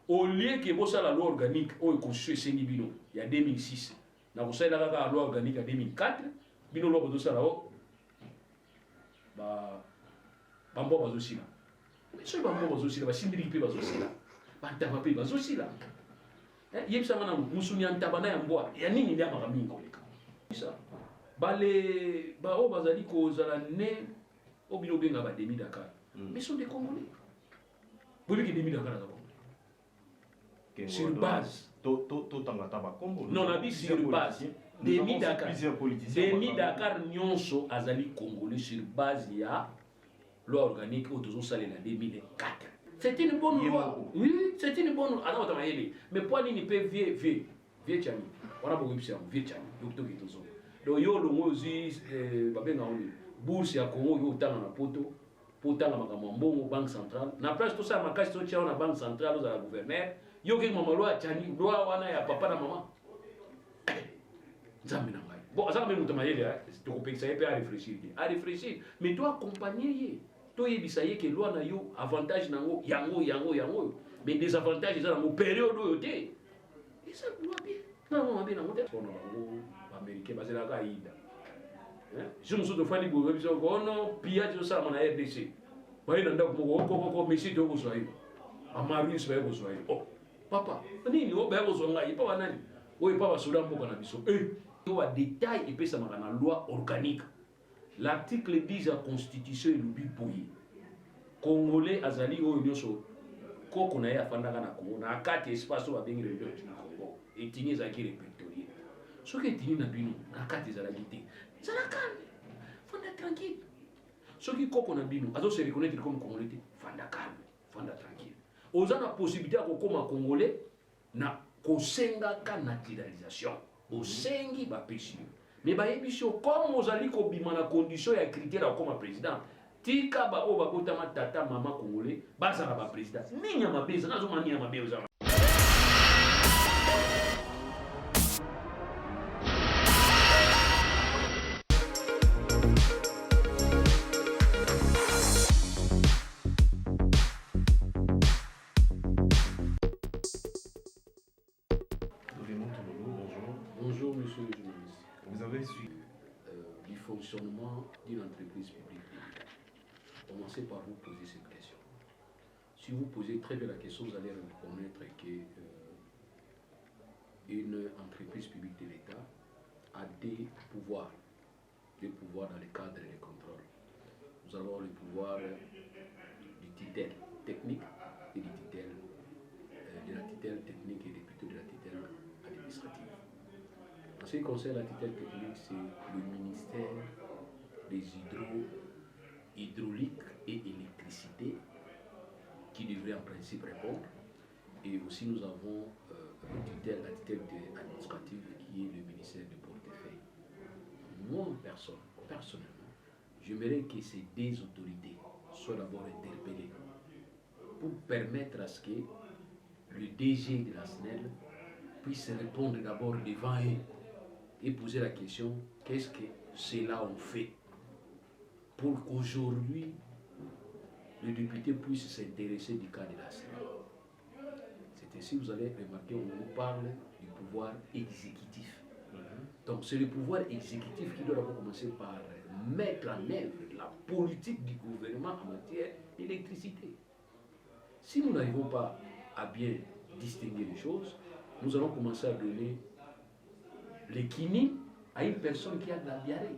au lieu que vous la loi organique, au constitué Sengi Bino, il y a 2006. Dans vous savez la loi organique en 2004, Bino loi de ça là-haut, Bambo va aussi là. Mais ce Bambo va aussi là, Sindri va aussi là, Bantaba va aussi là. Yem sa mana musuni antabana ya mbwa, ya nini ndia makamingo leka. Ça. Balé, o bazali ko zala ne, o bino benga ba demi Dakar. Mais sont des Congolais. Vous voulez que demi Dakar là sur base. Non, on a dit sur base. Demi Dakar. Demi Dakar nyonso azali Congolais sur base ya loi organique au 2004. C'est une bonne loi. Oui, c'est une bonne loi. Alors, mais pour nous, peut vieux chami. On a beaucoup de vieux chami. Donc, yo le mot aussi, bourse ya Congo yo tanga na poto, potanga makambo banque centrale. Na place tout ça makasi to tia na banque centrale za la gouverneur. Yo ke mama loi chani, loi wana ya papa na maman. Nzambe na ngai. Bon, ça même mutama yele, tu peux penser à réfléchir. À réfléchir, mais toi accompagner to yebisa ye ke loi na yo avantage nango yango mais des avantages ça dans période oyote et ça doit bien non bien nango te on américain basé la caïda je me suis de fois libre biso ko no pillage ça na RDC ba ina ndako mo ko messi to ko soyi amaris ba ko soyi oh papa nini o ba ko so ngai papa nani o papa soda mboka na biso yo a détail et puis ça na loi organique. L'article 10 de la Constitution est le bipoye. Congolais azali o nyonso ko kuna ya fandaka na Congo na kati espace wa bengi région du Congo et tini za ki répertorié. Ce que tini na bino na kati za la gité. Ça la calme. Fanda tranquille. Ce qui ko na bino azo se reconnaître comme Congolais, fanda calme, fanda tranquille. Ozana possibilité ko koma Congolais na ko senga ka naturalisation. Au sengi ba péché. Mais bah émission comme vous allez combiner la condition et critères comme président tika ba o ba kotama tata mama congolais baza ba président ni nyama beza nazo mania ma beza. Bonjour monsieur le journaliste. Vous avez suivi du fonctionnement d'une entreprise publique. Commencez par vous poser cette question. Si vous posez très bien la question, vous allez reconnaître qu'une entreprise publique de l'État a des pouvoirs dans le cadre des contrôles. Nous avons le pouvoir du titre technique et du titre de la tutelle technique et plutôt de la tutelle administrative. En ce qui concerne la tutelle technique, c'est le ministère des hydrauliques et électricité qui devrait en principe répondre. Et aussi nous avons la tutelle administrative qui est le ministère du portefeuille. Moi, personnellement, j'aimerais que ces deux autorités soient d'abord interpellées pour permettre à ce que le DG de la SNEL puisse répondre d'abord devant eux et poser la question, qu'est-ce que cela ont fait pour qu'aujourd'hui le député puisse s'intéresser du cas de la SNEL. C'est ainsi que vous allez remarquer, on nous parle du pouvoir exécutif. Donc c'est le pouvoir exécutif qui doit d'abord commencer par mettre en œuvre la politique du gouvernement en matière d'électricité. Si nous n'arrivons pas à bien distinguer les choses, nous allons commencer à donner les kinis à une personne qui a de la diarrhée.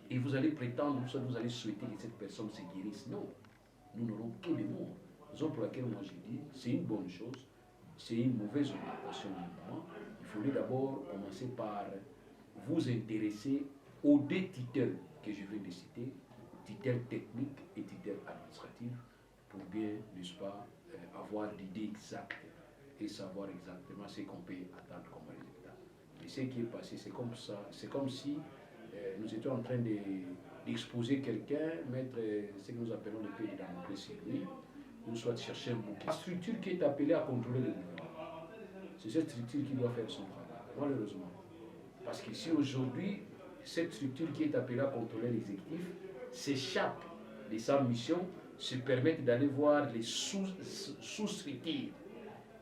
Et vous allez prétendre, vous allez souhaiter que cette personne se guérisse. Non, nous n'aurons que des morts. Raison pour laquelle moi je dis, c'est une bonne chose, c'est une mauvaise orientation du mouvement. Il faudrait d'abord commencer par vous intéresser aux deux titres que je viens de citer, titre technique et titre administratif, pour bien, n'est-ce pas, avoir l'idée exacte et savoir exactement ce qu'on peut attendre comme résultat. Et ce qui est passé, c'est comme ça, c'est comme si nous étions en train d'exposer quelqu'un, mettre ce que nous appelons le pays dans notre sur lui, ou soit chercher un bouquet. La structure qui est appelée à contrôler le gouvernement, c'est cette structure qui doit faire son travail, malheureusement. Parce que si aujourd'hui, cette structure qui est appelée à contrôler l'exécutif s'échappe de sa mission, se permettre d'aller voir les sous-structures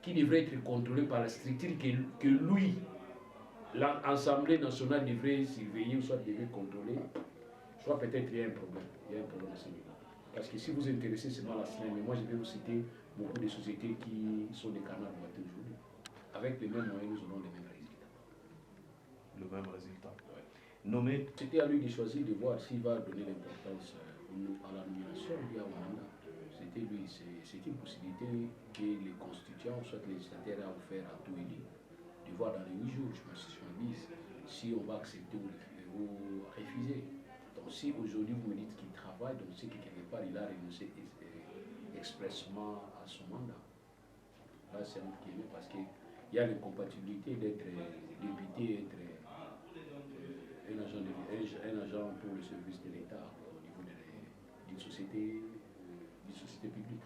qui devrait être contrôlé par la structure que lui, l'Assemblée nationale devrait surveiller ou soit devrait contrôler, soit peut-être il y a un problème. Il y a un problème à ce niveau. Parce que si vous vous intéressez seulement à la SNEM, mais moi je vais vous citer beaucoup de sociétés qui sont des canards boiteux aujourd'hui. Avec les mêmes moyens, nous aurons les mêmes résultats. Le même résultat. Ouais. Nommé. C'était à lui de choisir de voir s'il va donner l'importance à la nomination ou bien au mandat. C'était lui, c'est une possibilité que les constituants, soit les législateurs, a offert à tout élu, de voir dans les 8 jours, je pense, si on va accepter ou refuser. Donc si aujourd'hui vous me dites qu'il travaille, donc c'est que quelque part il a renoncé expressement à son mandat. Là c'est un peu parce qu'il y a l'incompatibilité d'être député, être un agent pour le service de l'État au niveau d'une société publique.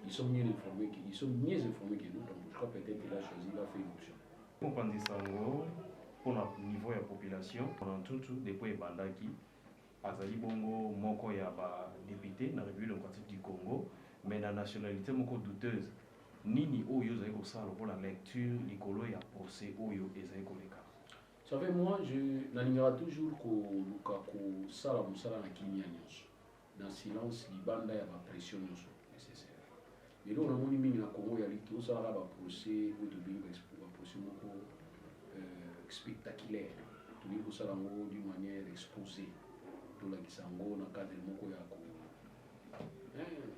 Ils sont mieux informés que nous, donc je crois peut-être qu'il a choisi, il a fait une option. Pour le niveau de la population, on a tout depuis Bandaki, Azali Bongo, Moko Yaba député dans la République démocratique du Congo, mais la nationalité moko douteuse. Nini Oyo Zaiko Salo pour la lecture, Nicolo et procès Oyo et Zaiko Leka. Vous savez, moi, je n'animera toujours que Sala Moussala na Kimia Nyonso. Dans le silence, Libanda y a la pression nécessaire. Mais là, on a mis na Congo, il y a tout ça, là, procès, ou de bien, procès spectaculaire. Tout le ça d'une manière exposée. Tout le Kisango, dans le cadre de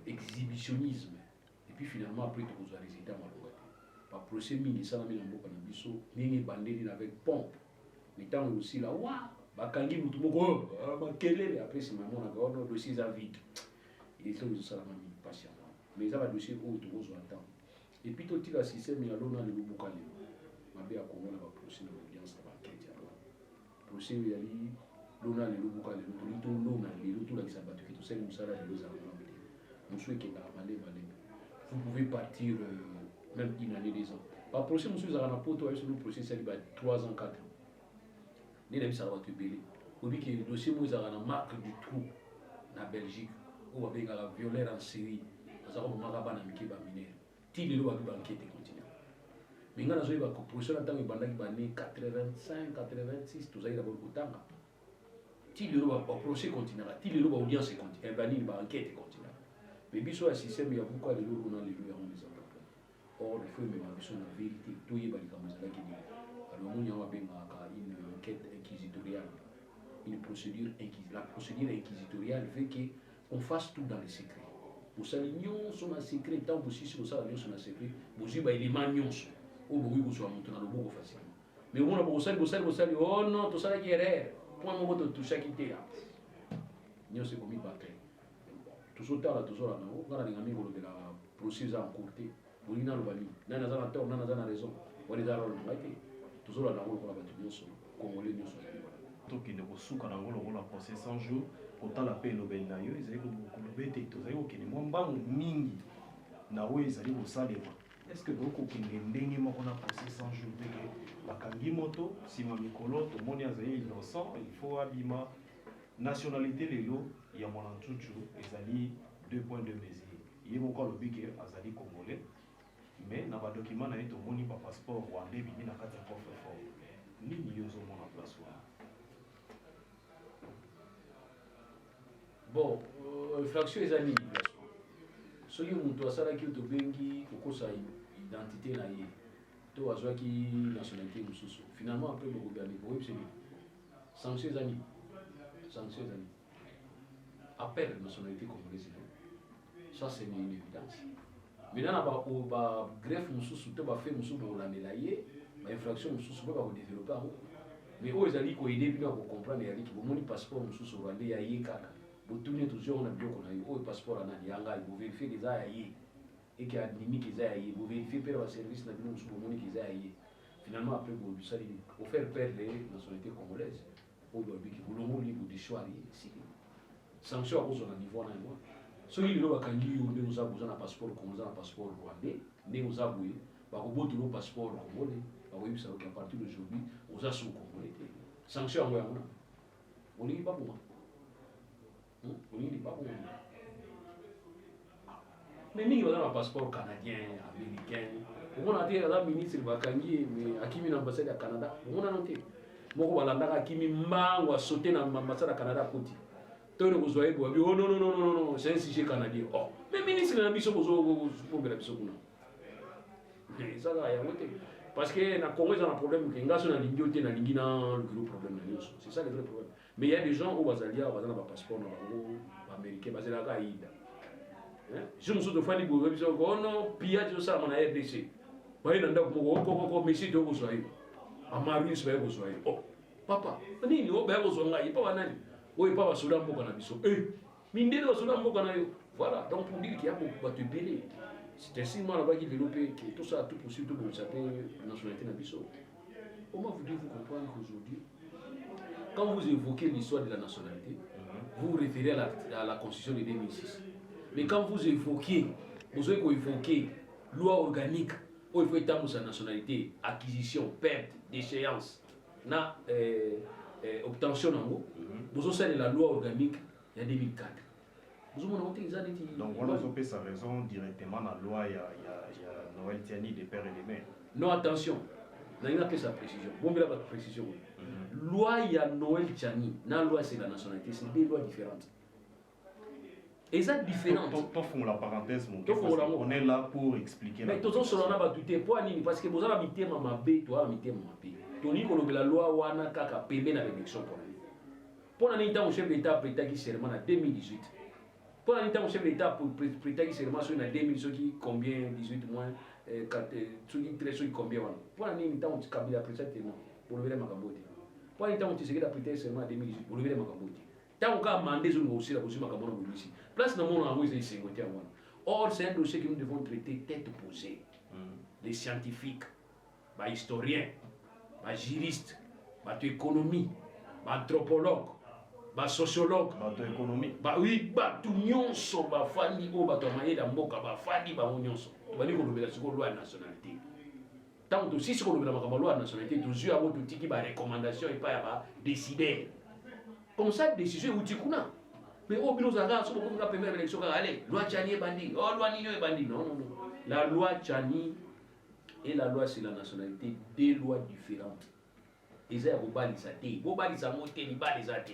exhibitionnisme. Et puis finalement, après, tout le résultat, par procès mini, ça, on a mis en boca, mini bandé avec pompe. Mais tant aussi là, waouh! Bakangi mutumoko, makelele après c'est maman na gao dossier à vide. Et ça nous ça la mamie patiemment. Mais ça va dossier où tout besoin temps. Et puis tout le système il y a l'on a le bukale. Ma bien à Congo na ba procès na audience na enquête ya là. Procès il y a li l'on a le bukale, tout l'on a le tout la qui s'abattu tout c'est nous ça là les gens nous souhaite que la malé. Vous pouvez partir même une année 2 ans. Par procès monsieur za na poto sur le procès ça va 3 ans 4 ans. Ni la ça va te belé. Au dit que le dossier moi ça a marque du trou na Belgique où on a la violeur en série ça comme magaba na miki ba mineur ti le lo ba enquête continue mais ngana zo ba procès na tango banda ki ba né 85 86 tout ça il a beaucoup tanga ti le lo ba procès continue ti le lo ba audience continue ba ni ba enquête continue mais biso a système ya pourquoi le lo na le lo ya on les apprend or il faut même biso na vérité tout y ba li kamuza la ki ni alors on y a une enquête inquisitoriale. La procédure inquisitoriale veut qu'on fasse tout dans le secret. Pour ça, l'union sont dans le secret, tant que si ça, l'union sont dans le secret, vous avez des éléments ou vous soit monté dans le beaucoup facilement. Mais on a beaucoup ça, oh non, tout ça qui est rare. Point de tout ça qui était là. L'union s'est commis par terre. Tout ça, là, on a des amis de la procédure en cours. Vous avez le bali, n'a pas tort, n'a pas raison. Vous avez tout ça, là, on a des Congolais, nous sommes toki ne kosuka nango lokola procès 100 jours kotala mpe elobeli na yo ezali koloba ete tozali kokende mwa mbangu mingi na oyo ezali kosalema estce okokende ndenge moko na procès 100 jours ndenge bakangi moto nsima mikolo tomoni azali innocent il faut abima nationalité lelo ya mwana ntutu ezali 2 points de mesure ye moko alobi ke azali congolais mais na badokima na ye tomoni bapasseport rwandais bimi na kati ya coffre-fort nini yo ozomona place wana. Bon, infraction est amis. Ce qui est ça qui est bengi kokosa identité na ye. To azwa ki nationalité mususu. Finalement après le gouvernement, oui c'est bien. Sanction est amis. Sanction est amis. Appel nationalité congolaise. Ça c'est une évidence. Maintenant ba greffe mususu to ba fait mususu pour la médailler, ba infraction mususu ba ko développer. Mais aux ali ko aider bien pour comprendre ali ki bomoni passeport mususu rwandais ya ye kaka. Vous tournez toujours, on a bien qu'on a eu un passeport en Adianga, vous vérifiez les aïeux et qu'il y a des qui aïeux, vous vérifiez que le service n'a pas de qui aïeux. Finalement, après, vous faire perdre les nationalités congolaises. Vous voulez libre de choix. Sanction à cause de niveau en moi. Ceux qui ont un passeport congolais, un passeport rwandais, nous avons un passeport congolais. À partir d'aujourd'hui, vous avez son congolais. Sanction à moi. On n'est pas pour moi. mais mingi baza na passeport canadien américain omona te aza ministre bakangi mais akimi na ambassade ya Canada omona no te moko balandaka akimi mbango asaute na ambassade ya Canada akoti tone kozwa ye boabi oh non non non non non c'est un sujet canadien oh mais ministre na biso kozopongela biso kuna ezaka yango te parce que na Congo eza na problème ke ngaso na lingi te na lingi na lukilo problème na nyonso c'est ça le vrai problème mais il y a des gens où bazalia baza na ba passeport na bango américain bazelaka aida je me suis de fani boye biso ko no pillage au ça na RDC bayi na ndako moko ko monsieur to ko soyi amarius ba ko soyi oh papa nini o ba ko so ngai papa nani o papa soda mboka na biso mindele ba soda mboka na yo voilà donc pour dire qu'il y a beaucoup ba te belé c'est ainsi moi là-bas qui développé que tout ça tout possible tout bon ça peut nationalité na biso comment voulez-vous comprendre qu'aujourd'hui quand vous évoquez l'histoire de la nationalité vous vous référez à la constitution de 2006 mais quand vous évoquez vous avez évoqué loi organique où il faut établir sa nationalité acquisition perte déchéance na obtention en gros vous avez la loi organique il y a 2004 donc voilà vous avez sa raison directement dans la loi il y a Noël Tiani des pères et des mères non attention il y a sa précision bon mais là pas précision loi il y a Noël Tiani la loi c'est la nationalité c'est deux lois différentes et ça différent on la parenthèse on est là pour expliquer mais tous on a battu pour nini parce que vous avez mis thème ma bé toi mis thème ma bé toni ko la loi wana kaka pembe na élection pour nani tant chef d'état prêta qui serment en 2018 pour nani tant chef d'état prêta qui serment sur en 2000 qui combien 18 moins 4 qui 13 combien wana pour nani tant Kabila prêta tellement pour lever makambote pour nani tant Tshisekedi prêta serment en 2018 pour lever makambote tant qu'on a mandé sur aussi la position makambote ici place dans mon envoi c'est 50 ans or c'est un dossier que nous devons traiter tête posée les scientifiques les historiens les juristes les économistes les anthropologues les sociologues oui tout nyonso bafandi o bato mayela mboka bafandi bango nyonso tobali kolobela siko loi ya nationalité tant aussi siko kolobela makambo loi ya nationalité tozwi yango totiki ba recommandation epai ya ba décideur comme ça décision euti kuna mais au bino zanga so ko nga première élection ka allez loi Tchani et bandi oh loi Nino et bandi non la loi Tchani et la loi sur la nationalité deux lois différentes et ça bobalisa te bobalisa moté ni balisa te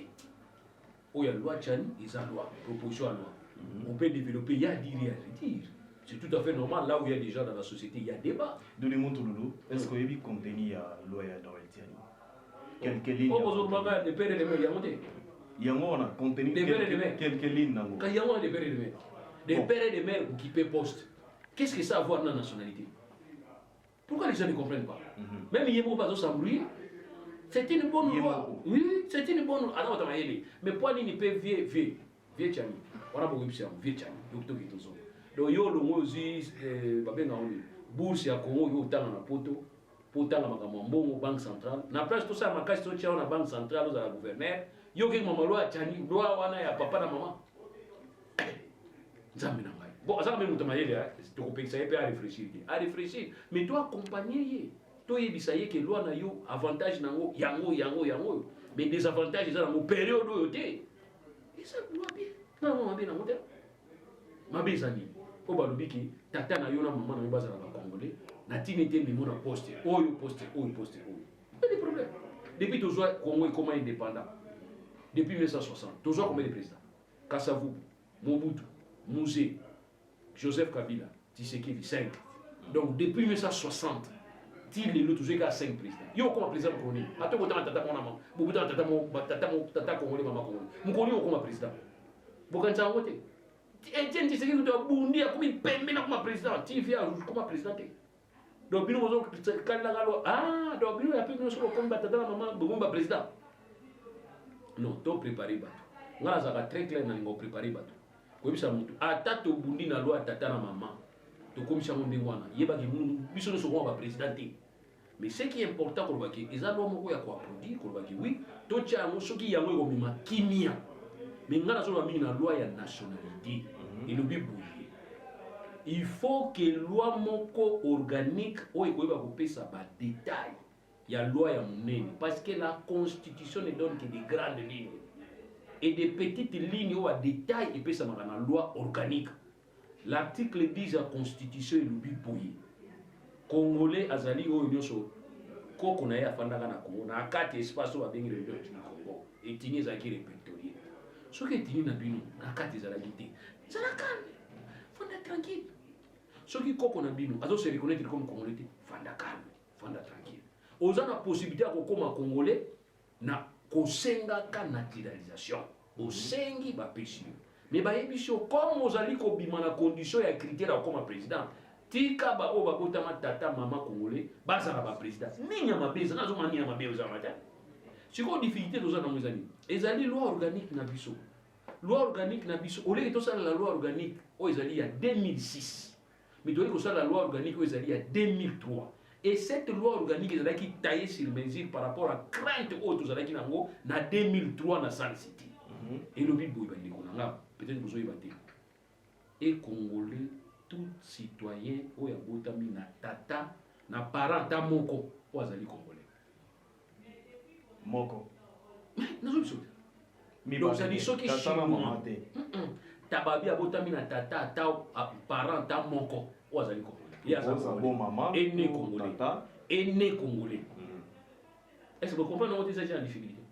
oh ya loi Tchani et sa loi proposition à loi on peut développer il y a dire et à dire c'est tout à fait normal là où il y a des gens dans la société il y a débat donnez-moi tout loulou est-ce que y a contenu la loi ya Noël Tiani quelques lignes oh bonjour maman de père et de mère y a monté yango on a contenu quelques lignes nango quand yango de père et de mère des pères et de mères qui paient poste qu'est-ce que ça a à voir dans la nationalité pourquoi les gens ne comprennent pas même Yemo Bazo s'embrouiller c'est une bonne loi oui c'est une bonne loi alors mais pourquoi il ne peut vieux Tchani on a beaucoup de vieux Tchani docteur Kitozo donc yo le mozi babenga on bourse ya Congo yo tanga na poto potanga makambo mbongo banque centrale na place tout ça makasi to tia na banque centrale za gouverneur yo ke mama loi Tchani loi wana ya papa na mama nzambe na ngai bon ça même mutu mayele to kopekisa ye pe à réfléchir mais toi accompagner to yebisa ye ke loi na yo avantage nango yango mais désavantage ça na période oyo te et ça loi bien non bien nango te mabe zani ko balobi ki tata na yo na mama na yo bazala ba congolais na tini te memo na poste oyo pas de problème depuis toujours Congo est comme indépendant depuis 1960 toujours combien de présidents Kasavubu Mobutu Mouzé Joseph Kabila Tshisekedi 5 donc depuis 1960 il est toujours qu'à 5 présidents yo comme président congolais atoko tata mon maman Mobutu tata congolais maman congolais mukoni yo comme président bokanza wote Etienne Tshisekedi to bundi akomi pembe na comme président TV comme président donc bino bozo kala galo donc bino ya pe bino soko comme tata maman bogomba président non to préparer bato ngala zaka très clair na ngo préparer bato koyebisa mutu ata tobundi na loi tata na mama tokomisa ngo ndenge wana yebaki biso nyonso koma baprésident te mais ce qui est important kolobaki eza loi moko ya koaplaudir kolobaki oui totya yango soki yango ekomema kimia mais nga nazoloba mingi na loi ya nationalité elobi boye il faut que loi moko organique oyo ekoyeba kopesa badétail ya loi ya monene parce que la constitution ne donne que des grandes lignes et des petites lignes ou à détail epesamaka na loi organique l'article 10 de la constitution est le boye congolais azali oyo nyonso koko na ye afandaka na Congo na kati espace oyo babengi république du Congo etini ezalaki répertorié soki etini na bino na kati ezalaki te zala calme fanda tranquille soki koko na bino azose reconnaître comme congolais te fanda calme fanda tranquille oza na possibilité ya kokoma congolais na kosengaka naturalisation osengi bapesi yo mais bayebi so comme ozali kobima na condition ya critère ya kokoma président tika ba oyo babotama tata mama congolais bazala baprésident nini ya mabe eza nazomona nini ya mabe ozala te sikoyo difficulté toza nango ezali ezali loi organique na biso loi organique na biso oleki tosala la loi organique oyo ezali ya 2006 mais toyei kosala la loi organique oyo ezali ya 2003 et cette loi organique ezalaki taillée sur mesure par rapport à crainte oyo tozalaki nango na 2003 na Sun City elobi boye bandeko na nga peut-être bozoyeba te et congolais tout citoyen oyo abotami na tata na parent ta moko oyo azali congolais moko nazobi so te donc ça dit soki chinois tababi abotami na tata ata parent ta moko oyo azali congolais ye aza congolais ene congolais ene congolais est-ce que vous comprenez où est-ce la difficulté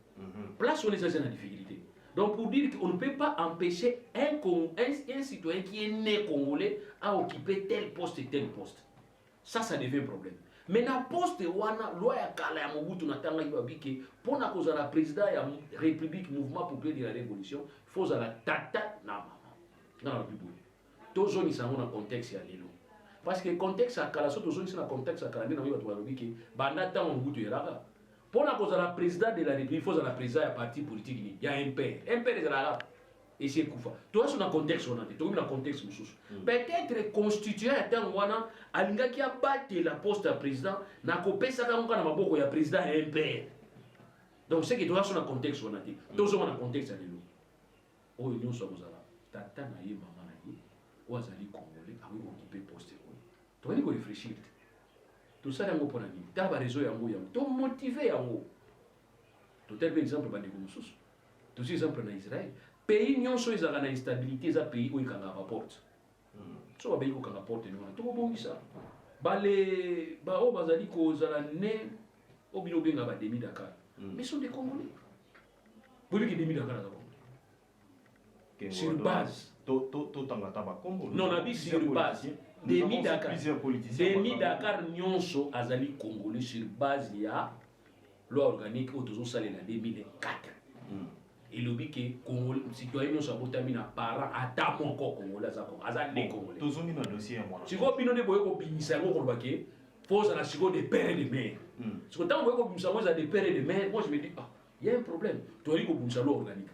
place où est-ce la difficulté donc pour dire qu'on ne peut pas empêcher un citoyen qui est né congolais à occuper tel poste et tel poste. Ça devient un problème. Mais dans le poste, wana loi ya kala ya Mobutu na tanga ibabike pour na cause la président ya République Mouvement Populaire de la Révolution, faut la tata na mama. Dans la Bible. Tous zoni sango na contexte ya lelo. Parce que contexte ya kala so tous zoni na contexte ya kala na biba to babike banda ta Mobutu yelaka. Pour la cause la président de la République, il faut la président du parti politique. Il y a un père. Un père est là. Et c'est Koufa. Toi, c'est un contexte. Tu as un contexte. Peut-être constitué à temps où on qui a battu la poste à président, n'a pas payé ça quand on a président et un père. Donc, c'est que tu as un contexte. Tu as un contexte. Oh, nous sommes là. Tata na ye, maman na ye, ou azali congolais, a oui occupé poste. Tu vas réfléchir. Tout ça yango pona nini ta ba réseau yango to motiver yango to tel exemple ba ndeko mosusu to si exemple na Israël pays nyonso ezaka na instabilité za pays oyo kanga rapporte so ba beyi ko kanga porte nona to bongisa bale ba o bazali ko zala ne obino benga ba demi Dakar mais sont des Congolais boli ki demi Dakar za sur base to tangata ba Congo non na bi sur base Demi Dakar nyonso azali congolais sur base ya loi organique au tozo salé en 2004. Et le que congolais citoyen nyonso abotami na parent ata moko congolais azali congolais. Tozo ni na dossier ya mwana. Siko bino ne boye ko binisa ngo ko bake force na siko de père et de mère. Siko tant boye ko binisa ngo za de père et de mère, moi je me dis ah, il y a un problème. Tu ri ko binisa loi organique.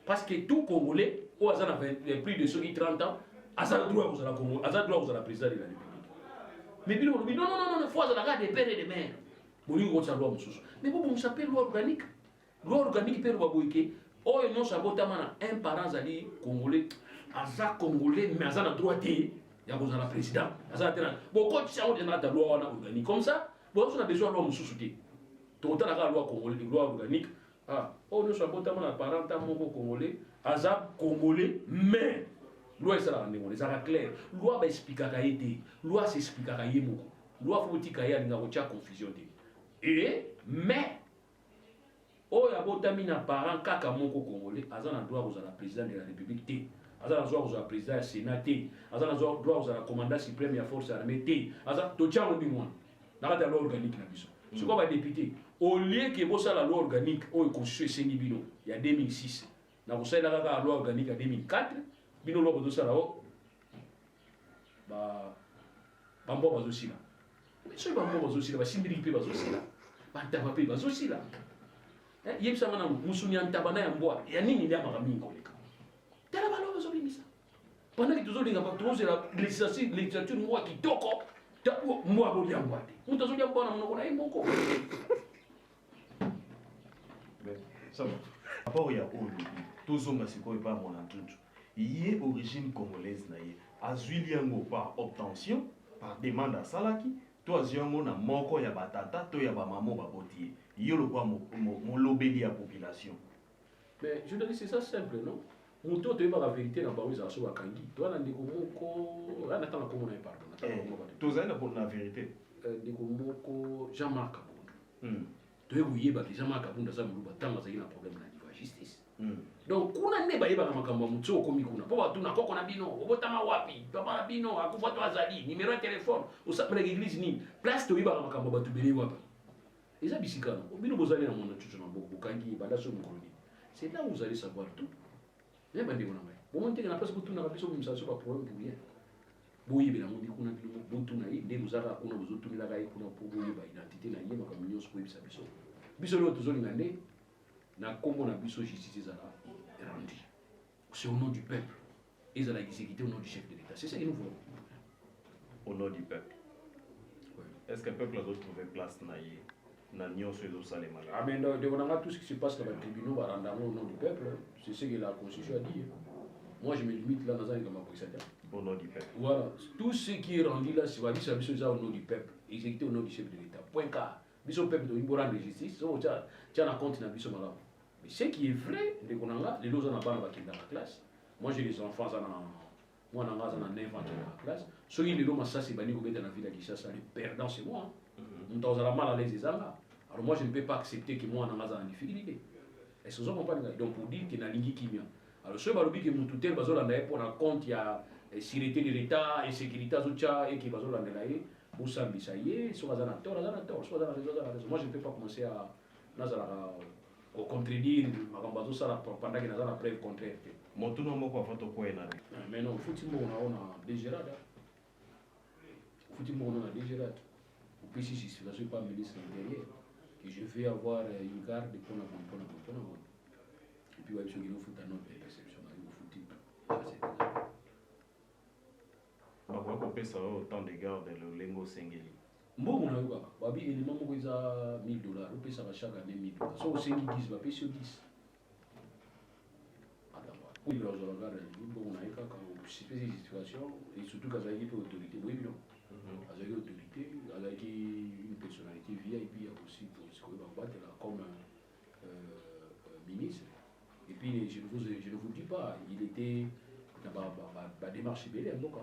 Parce que tout congolais au azana plus de ceux qui 30 ans Azal droit aux Congo, Azal droit aux président de la République. Mais bien, non, il faut des pères et des mères. Mais bon, ça s'appelle loi organique. Loi organique, père Baboïke, oh, non, ça va un parent zali congolais, Azal congolais, mais Azal droit il y a besoin de président. Bon, quand tu as la loi organique comme ça, on a besoin de loi sous-souté. Tu as la loi congolais, loi organique. Ah, oh, non, ça va un parent congolais, Azal congolais, mais. Loi ça la ndemo ça clair loi ba expliquer été loi s'expliquer yemo loi faut tika ya nga kocha confusion te et mais o ya botami na parent kaka moko congolais azana droit aux la président de la république te azana droit aux président du sénat te azana droit aux commandant suprême ya force armée te azana to cha ngo bimwa na kata loi organique na biso c'est quoi ba député au lieu que bossa la loi organique o constitution sengi bino ya 2006 na kosala la loi organique ya 2004 bino lo bozo sala o bambo bazo sila so bambo bazo sila basindiri pe bazo sila bantaba pe bazo sila yebisa mana musuni antabana ya mbwa ya nini ndia makamini koleka tala balo bazo bimisa pendant que tuzo linga ba tuzo la législature mwa kitoko ta mwa bo ya mbwa te mutazo ya mbwa na mnoko na imoko ça va rapport ya olu tuzo ngasiko pa mona ntutu yé origine congolaise na ye azwili yango par obtention par demande à salaki to azyango na moko ya batata to ya ba mamo baboti ye lo kwa mo lobeli ya population mais je te dis c'est ça simple non moto toyeba la vérité na bango ezala so bakangi towana ndeko moko ana tanga komona ye pardon tozali na mpona na vérité ndeko moko Jean-Marc Kabunda toyebi koyeba ke Jean-Marc Kabunda aza moluba ntango azalaki na problème na niveau ya justice donc kuna nde bayebaka makambo ya motu okomi kuna mpo batuna koko na bino obotama wapi papa na bino akufa to azali numéro ya telefone osapelaka église nini place toyebaka makambo ya bato ebele wapi eza bisikana bino bozali na mwana cucu na mboko bokangi banda so mokolo nini c'est là où vous allez savoir tout mais bandeko na ngai bomoi ndenge na place botunaka biso bomisa so baproblème pour rien boyebela ngo kuna bino botuna ye nde bozalaka kuna bozotunelaka ye kuna mpo boyeba identité na ye makambo nyonso koyebisa biso biso lelo tozolinga nde na kombo na biso justice ezala rendu c'est au nom du peuple ezala exécuté au nom du chef de l'état c'est ça que nous voulons au nom du peuple est-ce que le peuple a trouvé place na ye na nyonso ezosalema ah mais de tout ce qui se passe dans les tribunaux barandanga au nom du peuple c'est ce que la constitution a dit moi je me limite là dans un comme au nom du peuple voilà tout ce qui est rendu là c'est biso biso au nom du peuple exécuté au nom du chef de l'état point car biso peuple doit rendre justice so tiens na compte na biso malamu mais ce qui est vrai de konanga les loza na bana bakenda na classe moi j'ai des enfants ça na moi na ngaza na 9 ans dans la classe so il les ça c'est bani ko beta na ville ya Kinshasa les perdants c'est moi on a mal à l'aise ezanga alors moi je ne peux pas accepter que moi na ngaza na difficulté est-ce que vous comprenez donc pour dire que na lingi kimia alors ce balobi que mutu tel bazolanda ye pour na compte ya sécurité de l'état et sécurité azotia et que bazolanda la ye bosambisa ye so baza na tort so baza na raison moi je ne peux pas commencer à nazala au contredire makambo azosala pendant que naza na preuve contraire te motuna moko afa tokwena mais non futi mbongo naona dégérade futi mbongo na dégérade opesi justification pas ministre intérieur que je vais avoir une garde pour na et puis ouais biso kino futa notre perception na yo futi bakoki kopesa oyo temps de garde lolengo osengeli mbongo na yo kaka babi elima moko eza $1000 opesaka chaque année $1000 so osengi 10 bapesi yo 10 oui ozolaka mbongo na ye kaka opesi situation et surtout kazalaki mpe autorité boyebi non azalaki autorité azalaki une personnalité VIP aussi sikoyo bakobatela comme ministre et puis je ne vous dis pas il était na démarche ebele ya mboka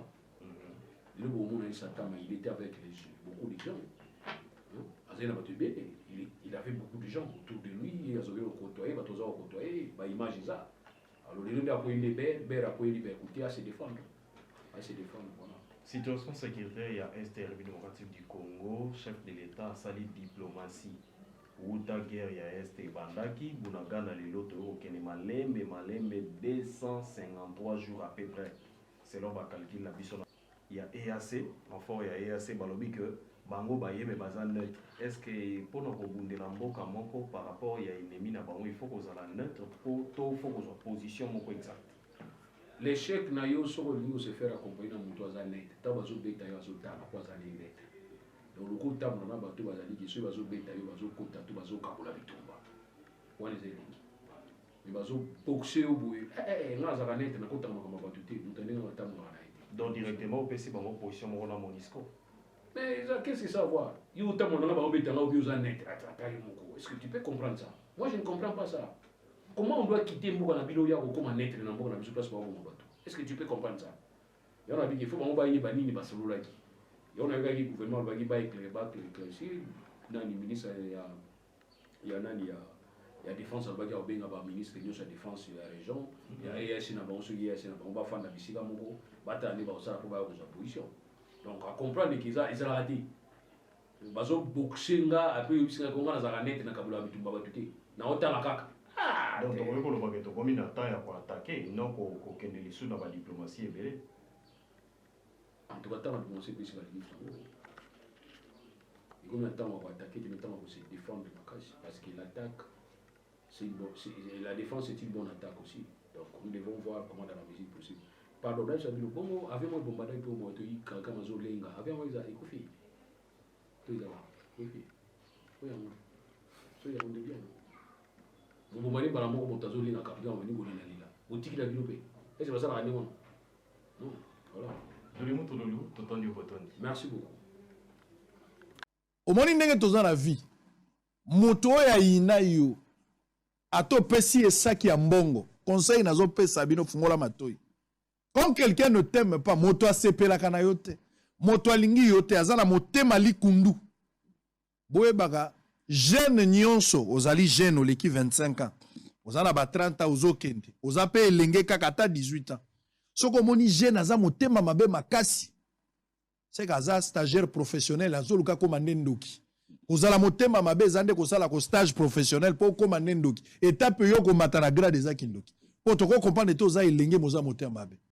le moment il était avec beaucoup de gens. Il avait beaucoup de gens autour de lui. Il avait côtoyé, image ça. Alors les gens ont écouté à se défendre. Voilà. Situation sécuritaire, il y a Est République démocratique du Congo, chef de l'État, sali diplomatie. Outa guerre ya Est Bandaki, Bunagana Liloto, Kene Malembe, 253 jours à peu près. Selon ma calcul, la biso. Il y a EAC, enfin il y a EAC balobi que bango baye mais bazan neutre. Est-ce que pour nous rebondir en mboka moko par rapport il y a ennemi na bango il faut qu'on soit neutre pour tout faut qu'on soit position moko exact. L'échec na yo so ko se faire accompagner na muto azan net. Ta bazo beta yo azo ta ko azan net. Donc le coup table na bato bazali ki so bazo beta yo bazo kota to bazo kabola bitumba. Wana zeli. Mais bazo boxer au bout. Na azan net na kota na bato te mutane na tamu na. Donc directement au PC bango position mo na Monisco. Mais qu'est-ce que ça va? Il y a autant de gens est-ce que tu peux comprendre ça? Moi je ne comprends pas ça. Comment on doit quitter Mboka na Biloya ou comment net na Mboka na biso place pour bato? Est-ce que tu peux comprendre ça? Il y en a qui faut bango ba yeba nini ba solo laki. Il y en a qui gouvernement ba ba éclairer si na ni ministre il y en a il y a défense ba ga obenga ba ministre de la défense de la région. Il y a EAC na bango so EAC na bango ba fanda bisika moko batandi ba osala pour ba ko position. Donc à comprendre qu'ils ont raté. Bazo boxinga après bisinga konga na zaranete na kabula bitumba batuté. Na otala kaka. Donc on veut que le comme une taille pour attaquer non ko kende lisu na ba diplomatie ebele. En tout cas tant de conseils que c'est la limite. Et combien de temps on va attaquer, combien de temps on va se défendre parce que l'attaque c'est la défense est une bonne attaque aussi. Donc nous devons voir comment dans la musique possible. Pardon, là, j'avais le bon avec moi, bombardé pour moi, tu y quelqu'un m'a zolé, avec moi, ils ont écouté. Tu y as écouté. Oui, on est bien. Vous bombardez par la mort, vous avez zolé, vous avez zolé, vous avez zolé. Vous avez zolé, vous avez zolé. Est-ce que ça va aller? Non. Voilà. Merci beaucoup. Au moment où tu as la vie, moto ya ina yo, ato pesi esaki ya mbongo. conseil nazo pesa bino fungola matoi. Quand quelqu'un ne t'aime pas, moto asepela kana yote. Moto alingi yote azana motema likundu. Boye baga jeune nyonso ozali jeune oleki 25 ans. Ozana ba 30 ans ozokende. Ozape elenge kaka 18 ans. Soko moni jeune aza motema mabe makasi. C'est kaza stagiaire professionnel azoluka komande ndoki. Ozala motema mabe zande kosala ko stage professionnel po komande ndoki. Étape yo ko matana grade za kindoki. Po toko comprendre to za elenge moza motema mabe.